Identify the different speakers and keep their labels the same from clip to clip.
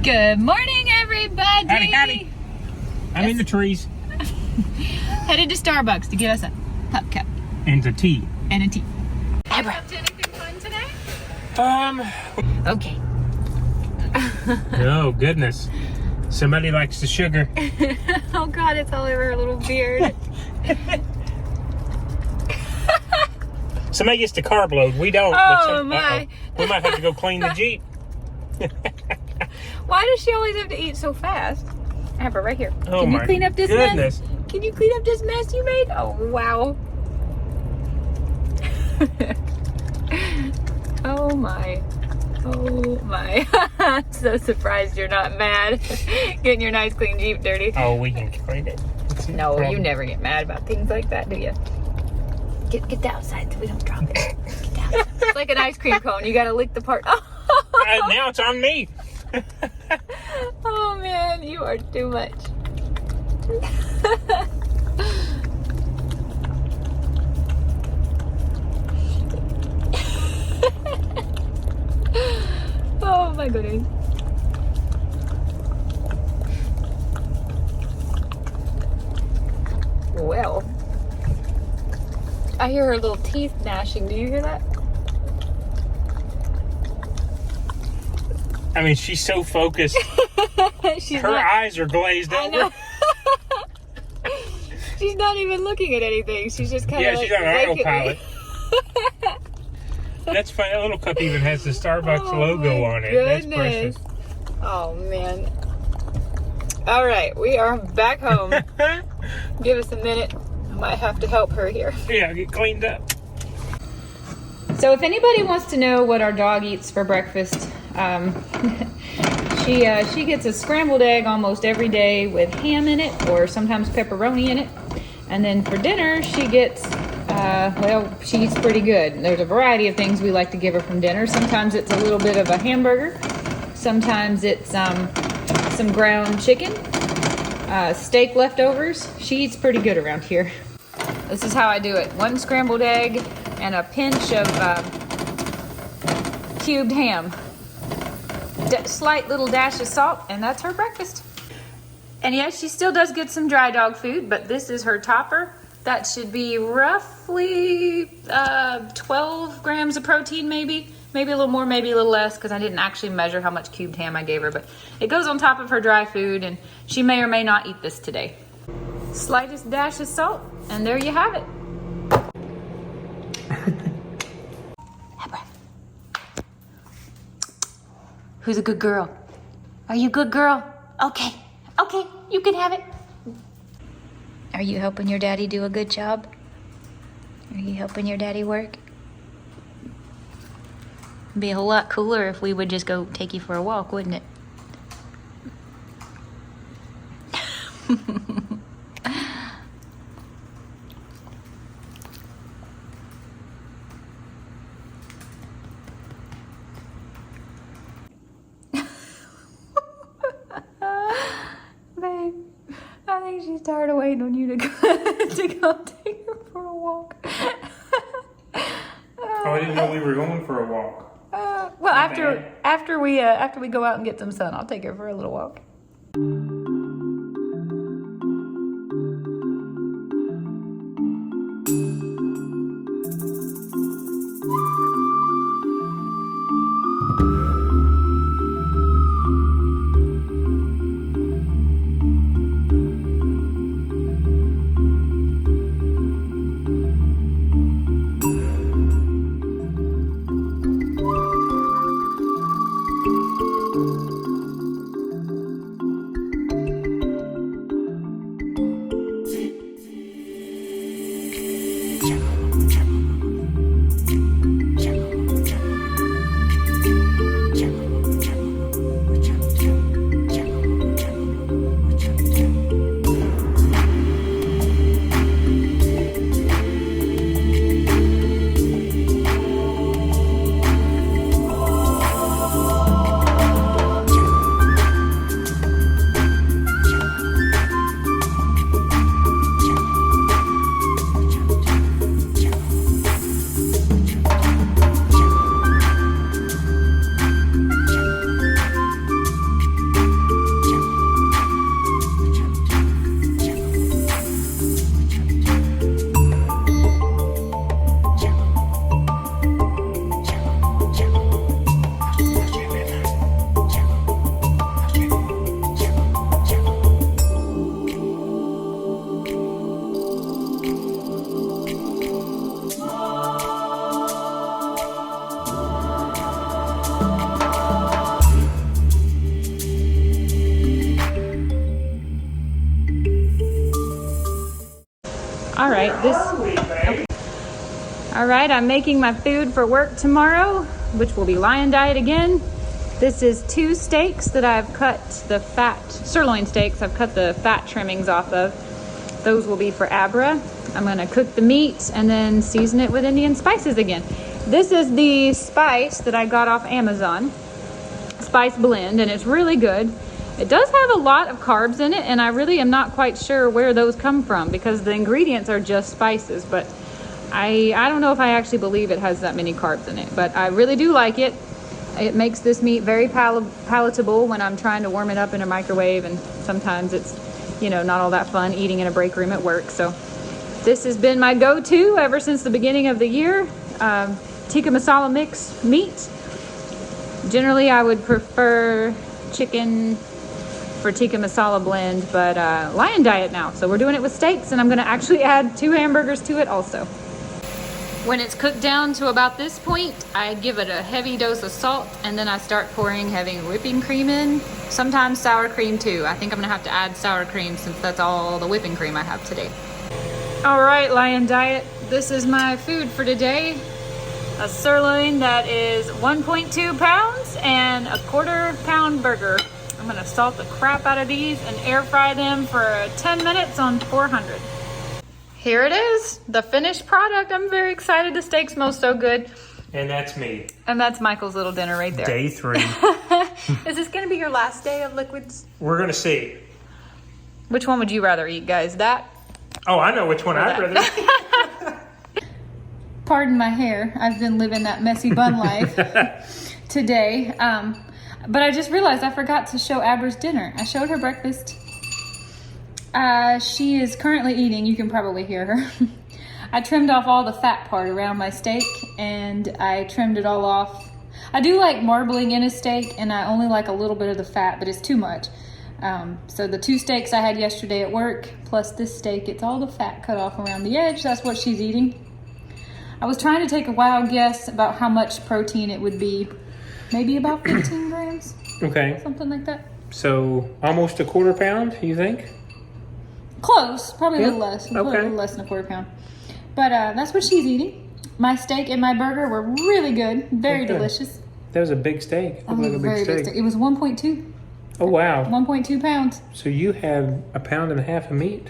Speaker 1: Good morning, everybody.
Speaker 2: Howdy, howdy. I'm in the trees.
Speaker 1: Headed to Starbucks to get us a pup cup
Speaker 2: And a tea.
Speaker 1: and a tea.
Speaker 3: Up to anything fun today?
Speaker 1: Okay.
Speaker 2: Oh, goodness. Somebody likes the sugar.
Speaker 1: Oh God, it's all over her little beard.
Speaker 2: Somebody gets the carb load. We don't.
Speaker 1: Oh, my.
Speaker 2: We might have to go clean the Jeep.
Speaker 1: Why does she always have to eat so fast? I have her right here.
Speaker 2: Oh,
Speaker 1: Can you
Speaker 2: my
Speaker 1: clean up this
Speaker 2: goodness.
Speaker 1: mess? Can you clean up this mess you made? Oh, wow. Oh my. Oh my. I'm so surprised you're not mad. Getting your nice clean Jeep dirty.
Speaker 2: Oh, we can clean it.
Speaker 1: No, you never get mad about things like that, do you? Get that outside so we don't drop it. Get that outside. It's like an ice cream cone. You gotta lick the part.
Speaker 2: Now it's on me.
Speaker 1: Oh man, you are too much. Oh my goodness. Well, I hear her little teeth gnashing. Do you hear that?
Speaker 2: I mean, she's so focused.
Speaker 1: She's
Speaker 2: Her
Speaker 1: not,
Speaker 2: eyes are glazed
Speaker 1: I
Speaker 2: over.
Speaker 1: know. She's not even looking at anything. She's just kind of
Speaker 2: Yeah,
Speaker 1: like
Speaker 2: she's on
Speaker 1: looking at
Speaker 2: autopilot.
Speaker 1: me.
Speaker 2: That's funny. That little cup even has the Starbucks
Speaker 1: Oh,
Speaker 2: logo
Speaker 1: my
Speaker 2: on it.
Speaker 1: goodness.
Speaker 2: That's precious.
Speaker 1: Oh man. All right, we are back home. Give us a minute. I might have to help her here.
Speaker 2: Yeah, get cleaned up.
Speaker 1: So if anybody wants to know what our dog eats for breakfast, she gets a scrambled egg almost every day with ham in it, or sometimes pepperoni in it. And then for dinner, she gets, well, she eats pretty good. There's a variety of things we like to give her from dinner. Sometimes it's a little bit of a hamburger. Sometimes it's some ground chicken, steak leftovers. She eats pretty good around here. This is how I do it. 1 scrambled egg and a pinch of cubed ham. Slight little dash of salt, and that's her breakfast. And yes, she still does get some dry dog food, but this is her topper. That should be roughly 12 grams of protein, maybe a little more, maybe a little less, because I didn't actually measure how much cubed ham I gave her, but it goes on top of her dry food, and she may or may not eat this today. Slightest dash of salt, and there you have it. Who's a good girl? Are you a good girl? Okay, you can have it. Are you helping your daddy do a good job? Are you helping your daddy work? It'd be a whole lot cooler if we would just go take you for a walk, wouldn't it? Babe, I think she's tired of waiting on you to go, to go take her for a walk.
Speaker 2: Oh, I didn't know we were going for a walk.
Speaker 1: Well, after we go out and get some sun, I'll take her for a little walk. All right, okay. All right, I'm making my food for work tomorrow, which will be Lion Diet again. This is 2 steaks that I've cut the fat, sirloin steaks, I've cut the fat trimmings off of. Those will be for Abra. I'm gonna cook the meat and then season it with Indian spices again. This is the spice that I got off Amazon, spice blend, and it's really good. It does have a lot of carbs in it, and I really am not quite sure where those come from because the ingredients are just spices, but I don't know if I actually believe it has that many carbs in it, but I really do like it. It makes this meat very palatable when I'm trying to warm it up in a microwave, and sometimes it's, you know, not all that fun eating in a break room at work. So this has been my go-to ever since the beginning of the year. Tikka masala mix meat. Generally, I would prefer chicken for tikka masala blend, but Lion Diet now. So we're doing it with steaks, and I'm gonna actually add 2 hamburgers to it also. When it's cooked down to about this point, I give it a heavy dose of salt, and then I start pouring heavy whipping cream in. Sometimes sour cream too. I think I'm gonna have to add sour cream since that's all the whipping cream I have today. All right, Lion Diet, this is my food for today. A sirloin that is 1.2 pounds and a 1/4 pound burger. I'm gonna salt the crap out of these and air fry them for 10 minutes on 400. Here it is, the finished product. I'm very excited. The steak smells so good.
Speaker 2: And that's me.
Speaker 1: And that's Michael's little dinner right there.
Speaker 2: Day 3.
Speaker 1: Is this gonna be your last day of liquids?
Speaker 2: We're gonna see.
Speaker 1: Which one would you rather eat, guys? That?
Speaker 2: Oh, I know which one I'd rather.
Speaker 1: Pardon my hair. I've been living that messy bun life today. But I just realized I forgot to show Abra's dinner. I showed her breakfast. She is currently eating. You can probably hear her. I trimmed off all the fat part around my steak, and I trimmed it all off. I do like marbling in a steak, and I only like a little bit of the fat, but it's too much. So the 2 steaks I had yesterday at work, plus this steak, it's all the fat cut off around the edge. That's what she's eating. I was trying to take a wild guess about how much protein it would be. Maybe about 15 grams,
Speaker 2: Okay.
Speaker 1: something like that.
Speaker 2: So almost a 1/4 pound, you think?
Speaker 1: Close, probably a little
Speaker 2: Yeah,
Speaker 1: less. Probably
Speaker 2: okay.
Speaker 1: a little less than a 1/4 pound. But that's what she's eating. My steak and my burger were really good, very
Speaker 2: Okay.
Speaker 1: delicious.
Speaker 2: That was a big steak. Looked like a
Speaker 1: Very
Speaker 2: big
Speaker 1: big
Speaker 2: steak.
Speaker 1: steak. It was 1.2
Speaker 2: Oh, wow.
Speaker 1: 1.2 pounds.
Speaker 2: So you had 1.5 pounds of meat.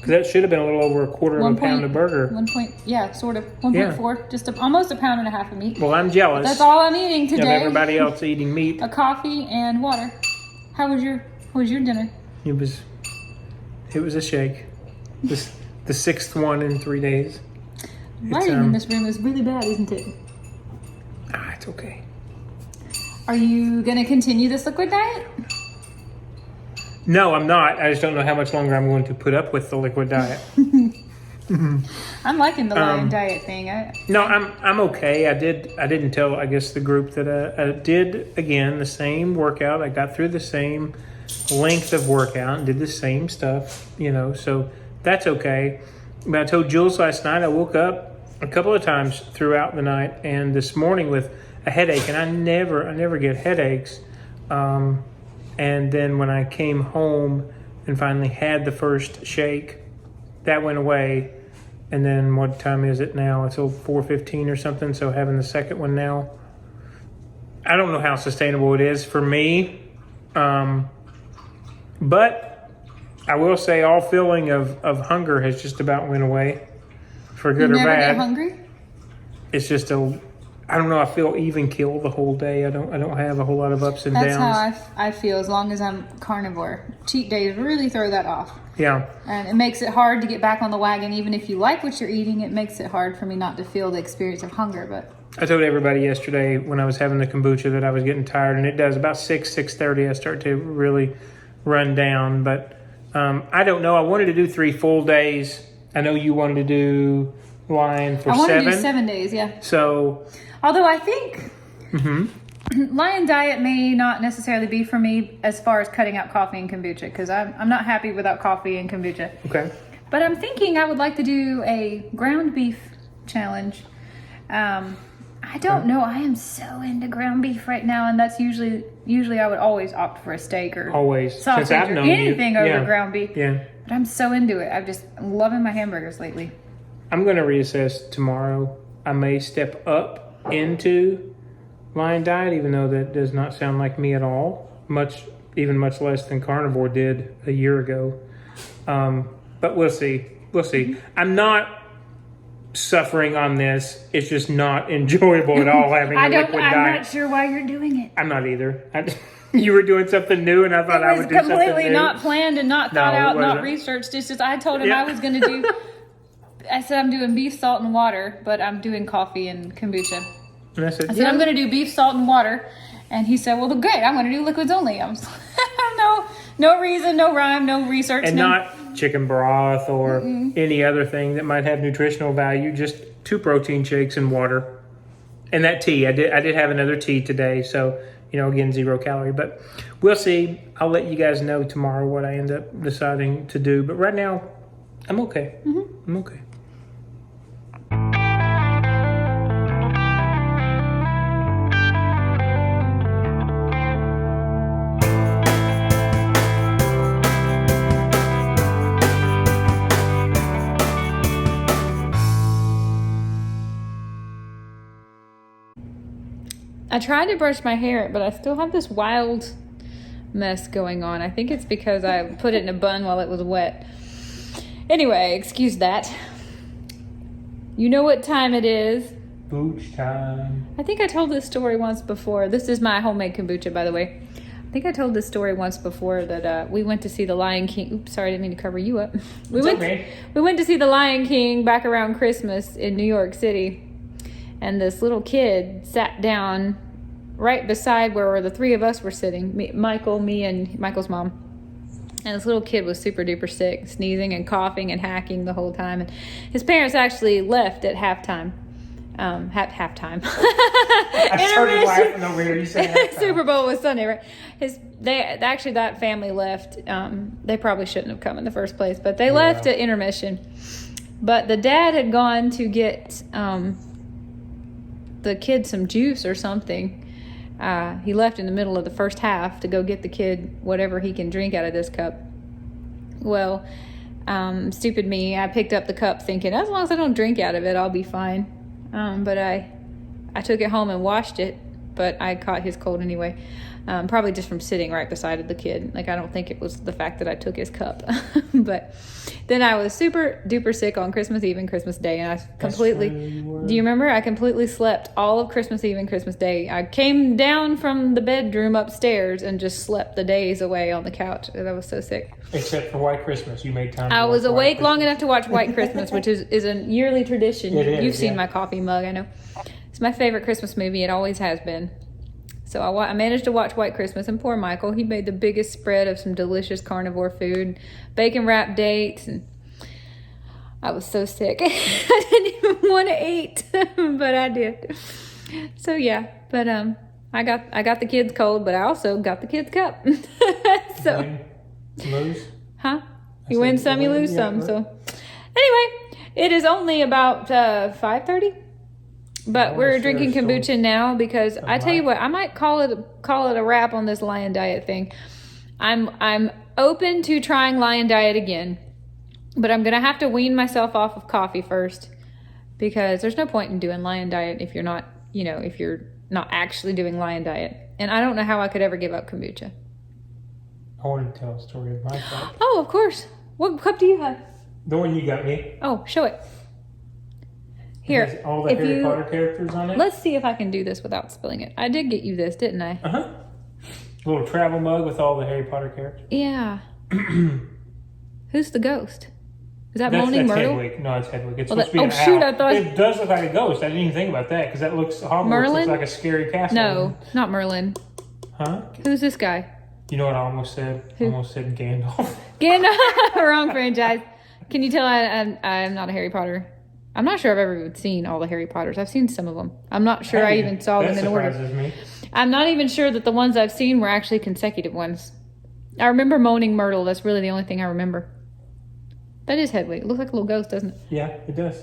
Speaker 2: 'Cause that should have been a little over a 1/4 of a pound of burger.
Speaker 1: Yeah, sort of. 1.4, just almost 1.5 pounds of meat.
Speaker 2: Well, I'm jealous
Speaker 1: That's all I'm eating
Speaker 2: of
Speaker 1: today.
Speaker 2: everybody else eating meat.
Speaker 1: A coffee and water. How was your dinner?
Speaker 2: It was a shake. The 6th one in 3 days.
Speaker 1: Lighting in this room is really bad, isn't it?
Speaker 2: It's okay.
Speaker 1: Are you gonna continue this liquid diet?
Speaker 2: No, I'm not. I just don't know how much longer I'm going to put up with the liquid diet.
Speaker 1: I'm liking the Lion Diet thing.
Speaker 2: No, I'm okay. I didn't tell, I guess, the group that I did again the same workout. I got through the same length of workout and did the same stuff, so that's okay. But I told Jules last night I woke up a couple of times throughout the night and this morning with a headache, and I never get headaches. And then when I came home and finally had the first shake, that went away. And then what time is it now? It's 4:15 or something. So having the second one now, I don't know how sustainable it is for me. But I will say all feeling of hunger has just about went away, for good
Speaker 1: You
Speaker 2: or
Speaker 1: never
Speaker 2: bad.
Speaker 1: get hungry?
Speaker 2: It's just I don't know. I feel even keel the whole day. I don't have a whole lot of ups and
Speaker 1: That's
Speaker 2: downs.
Speaker 1: how I feel as long as I'm carnivore. Cheat days really throw that off.
Speaker 2: Yeah.
Speaker 1: And it makes it hard to get back on the wagon. Even if you like what you're eating, it makes it hard for me not to feel the experience of hunger. But
Speaker 2: I told everybody yesterday when I was having the kombucha that I was getting tired, and it does. About 6:30, I start to really run down. But I don't know. I wanted to do 3 full days. I know you wanted to do Lion for
Speaker 1: I want
Speaker 2: 7.
Speaker 1: to do 7 days, yeah.
Speaker 2: So,
Speaker 1: Although I think Lion Diet may not necessarily be for me as far as cutting out coffee and kombucha, because I'm not happy without coffee and kombucha.
Speaker 2: okay.
Speaker 1: But I'm thinking I would like to do a ground beef challenge. I I don't know. I am so into ground beef right now, and that's usually I would always opt for a steak or
Speaker 2: Always. Since
Speaker 1: sausage
Speaker 2: I've
Speaker 1: or
Speaker 2: known you.
Speaker 1: anything over
Speaker 2: Yeah.
Speaker 1: ground beef.
Speaker 2: Yeah.
Speaker 1: But I'm so into it. I'm loving my hamburgers lately.
Speaker 2: I'm going to reassess tomorrow. I may step up into Lion Diet, even though that does not sound like me at all. Even much less than carnivore did a year ago. But we'll see. We'll see. I'm not suffering on this. It's just not enjoyable at all having a liquid
Speaker 1: I'm
Speaker 2: diet.
Speaker 1: not sure why you're doing it.
Speaker 2: I'm not either. You were doing something new, and I thought I
Speaker 1: It was
Speaker 2: would do something new.
Speaker 1: completely not planned and not thought
Speaker 2: No, it
Speaker 1: out, not
Speaker 2: wasn't.
Speaker 1: researched. It's just I told him
Speaker 2: Yeah.
Speaker 1: I was going to do. I said I'm doing beef, salt, and water, but I'm doing coffee and kombucha.
Speaker 2: And I said,
Speaker 1: I said
Speaker 2: yeah.
Speaker 1: I'm going to do beef, salt, and water, and he said, "Well, great. I'm going to do liquids only." I was no reason, no rhyme, no research,
Speaker 2: And
Speaker 1: no.
Speaker 2: not chicken broth or any other thing that might have nutritional value. Just 2 protein shakes and water, and that tea. I did have another tea today, so again 0 calorie. But we'll see. I'll let you guys know tomorrow what I end up deciding to do. But right now, I'm okay. I'm okay.
Speaker 1: I tried to brush my hair, but I still have this wild mess going on. I think it's because I put it in a bun while it was wet. Anyway, excuse that. You know what time it is.
Speaker 2: Booch time.
Speaker 1: I think I told this story once before. This is my homemade kombucha, by the way. I think I told this story once before that we went to see The Lion King. Oops, sorry, I didn't mean to cover you up. We went to see The Lion King back around Christmas in New York City. And this little kid sat down right beside where the 3 of us were sitting. Michael, me, and Michael's mom. And this little kid was super duper sick, sneezing and coughing and hacking the whole time. And his parents actually left at halftime. Halftime.
Speaker 2: I started laughing over here. You said halftime.
Speaker 1: Super Bowl was Sunday, right? That family left. They probably shouldn't have come in the first place, but they left at intermission. But the dad had gone to get the kid some juice or something. He left in the middle of the first half to go get the kid whatever he can drink out of this cup. Well, stupid me, I picked up the cup thinking, as long as I don't drink out of it, I'll be fine. But I took it home and washed it, but I caught his cold anyway. Probably just from sitting right beside the kid. Like, I don't think it was the fact that I took his cup. But then I was super duper sick on Christmas Eve and Christmas Day, and I completely... Do you remember? I completely slept all of Christmas Eve and Christmas Day. I came down from the bedroom upstairs and just slept the days away on the couch. I was so sick.
Speaker 2: Except for White Christmas, you made time.
Speaker 1: I was
Speaker 2: watch White
Speaker 1: awake long
Speaker 2: Christmas.
Speaker 1: enough to watch White Christmas, which is a yearly tradition.
Speaker 2: It is,
Speaker 1: You've seen
Speaker 2: yeah.
Speaker 1: my coffee mug, I know. It's my favorite Christmas movie. It always has been. So I managed to watch White Christmas, and poor Michael, he made the biggest spread of some delicious carnivore food, bacon wrapped dates, and I was so sick. I didn't even want to eat, but I did. So yeah, but I got the kids cold, but I also got the kids cup. So
Speaker 2: Win, lose.
Speaker 1: huh? You win some, you lose some.
Speaker 2: right.
Speaker 1: So anyway, it is only about 5:30. But we're
Speaker 2: share
Speaker 1: drinking
Speaker 2: a story.
Speaker 1: kombucha now because I tell you what, I might call it a wrap on this Lion Diet thing. I'm open to trying Lion Diet again, but I'm gonna have to wean myself off of coffee first because there's no point in doing Lion Diet if you're not actually doing Lion Diet. And I don't know how I could ever give up kombucha.
Speaker 2: I wanted to tell a story of my cup.
Speaker 1: Oh, of course. What cup do you have?
Speaker 2: The one you got me.
Speaker 1: Oh, show it.
Speaker 2: It
Speaker 1: Here,
Speaker 2: has all the
Speaker 1: if
Speaker 2: Harry
Speaker 1: you
Speaker 2: Potter characters on it.
Speaker 1: let's see if I can do this without spilling it. I did get you this, didn't I?
Speaker 2: A little travel mug with all the Harry Potter characters.
Speaker 1: Yeah. Who's the ghost? Is that
Speaker 2: That's
Speaker 1: Moaning Myrtle?
Speaker 2: Hedwig. No, it's Hedwig. It's
Speaker 1: Well,
Speaker 2: supposed to be an
Speaker 1: shoot,
Speaker 2: owl.
Speaker 1: I thought-
Speaker 2: It does look like a ghost. I didn't even think about that because that looks Hogwarts
Speaker 1: Merlin?
Speaker 2: looks like a scary castle.
Speaker 1: No, not Merlin.
Speaker 2: Huh?
Speaker 1: Who's this guy?
Speaker 2: You know what I almost said? I almost said Gandalf.
Speaker 1: Wrong franchise. Can you tell I'm not a Harry Potter? I'm not sure I've ever even seen all the Harry Potters. I've seen some of them. I'm not sure I even saw
Speaker 2: that
Speaker 1: them in order.
Speaker 2: surprises me.
Speaker 1: I'm not even sure that the ones I've seen were actually consecutive ones. I remember Moaning Myrtle. That's really the only thing I remember. That is Hedwig. It looks like a little ghost, doesn't it?
Speaker 2: Yeah, it does.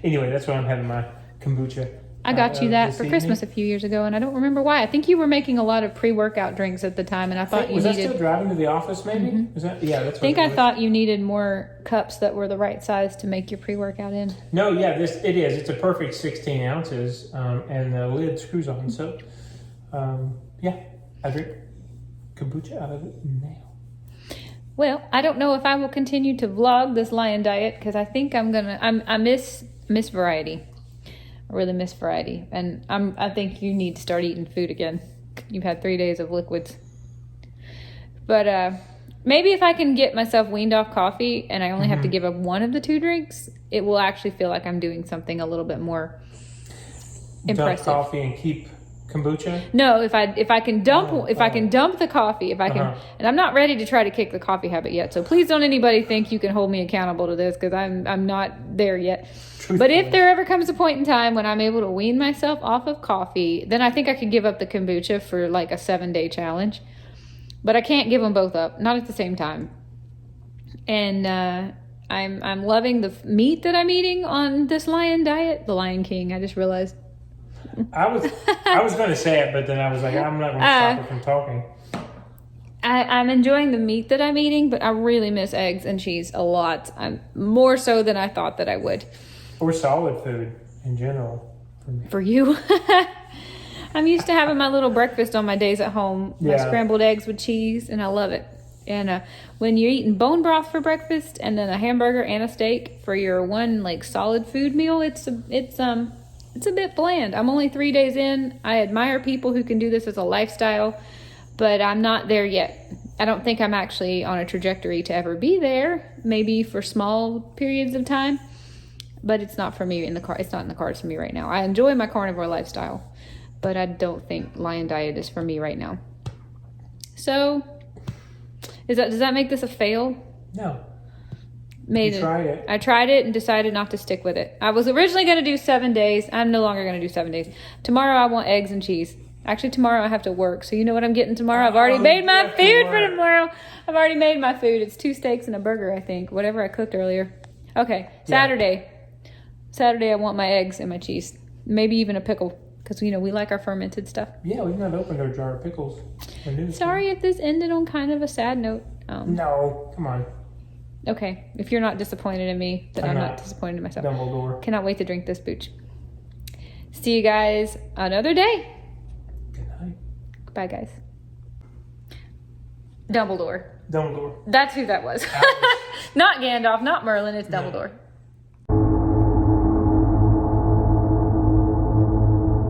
Speaker 2: Anyway, that's why I'm having my kombucha.
Speaker 1: I got you that
Speaker 2: this
Speaker 1: for Christmas a
Speaker 2: evening.
Speaker 1: few years ago, and I don't remember why. I think you were making a lot of pre-workout drinks at the time, and I thought you
Speaker 2: Was I
Speaker 1: needed.
Speaker 2: still driving to the office? Maybe. Was that? Yeah, that's.
Speaker 1: I think I thought you needed more cups that were the right size to make your pre-workout in.
Speaker 2: No, yeah, it is. It's a perfect 16 ounces, and the lid screws on. So, yeah, I drink kombucha out of it now.
Speaker 1: Well, I don't know if I will continue to vlog this lion diet because I think I miss variety. I really miss variety, and I think you need to start eating food again. You've had 3 days of liquids, but maybe if I can get myself weaned off coffee and I only have to give up one of the 2 drinks, it will actually feel like I'm doing something a little bit more impressive.
Speaker 2: Dump coffee and keep kombucha.
Speaker 1: No, if I can dump the coffee, if I can, and I'm not ready to try to kick the coffee habit yet. So please don't anybody think you can hold me accountable to this because I'm not there yet. But if there ever comes a point in time when I'm able to wean myself off of coffee, then I think I could give up the kombucha for like a 7-day challenge. But I can't give them both up, not at the same time. And I'm loving the meat that I'm eating on this lion diet, the Lion King. I just realized.
Speaker 2: I was going to say it, but then I was like, I'm not going to stop her from talking.
Speaker 1: I'm enjoying the meat that I'm eating, but I really miss eggs and cheese a lot. I'm more so than I thought that I would.
Speaker 2: Or solid food in general.
Speaker 1: For you. I'm used to having my little breakfast on my days at home. My
Speaker 2: Yeah.
Speaker 1: scrambled eggs with cheese, and I love it. And when you're eating bone broth for breakfast and then a hamburger and a steak for your one like solid food meal, it's a bit bland. I'm only 3 days in. I admire people who can do this as a lifestyle, but I'm not there yet. I don't think I'm actually on a trajectory to ever be there. Maybe for small periods of time. But it's not for me in the car. It's not in the cards for me right now. I enjoy my carnivore lifestyle, but I don't think lion diet is for me right now. So, does that make this a fail?
Speaker 2: No.
Speaker 1: Made
Speaker 2: You
Speaker 1: it.
Speaker 2: tried it.
Speaker 1: I tried it and decided not to stick with it. I was originally going to do 7 days. I'm no longer going to do 7 days. Tomorrow I want eggs and cheese. Actually, tomorrow I have to work. So you know what I'm getting tomorrow? I've already made
Speaker 2: you
Speaker 1: my
Speaker 2: have to
Speaker 1: food for
Speaker 2: work.
Speaker 1: tomorrow. I've already made my food. It's 2 steaks and a burger, I think. Whatever I cooked earlier. Okay, Saturday. Saturday I want my eggs and my cheese. Maybe even a pickle. Because, we like our fermented stuff.
Speaker 2: Yeah, we've not opened our jar of pickles.
Speaker 1: Sorry if this ended on kind of a sad note.
Speaker 2: No, come on.
Speaker 1: Okay, if you're not disappointed in me, then
Speaker 2: I'm
Speaker 1: I'm not
Speaker 2: not.
Speaker 1: disappointed in myself.
Speaker 2: Dumbledore.
Speaker 1: Cannot wait to drink this booch. See you guys another day.
Speaker 2: Good night.
Speaker 1: Bye, guys. Dumbledore.
Speaker 2: Dumbledore.
Speaker 1: That's who that was. Not Gandalf, not Merlin, it's Dumbledore.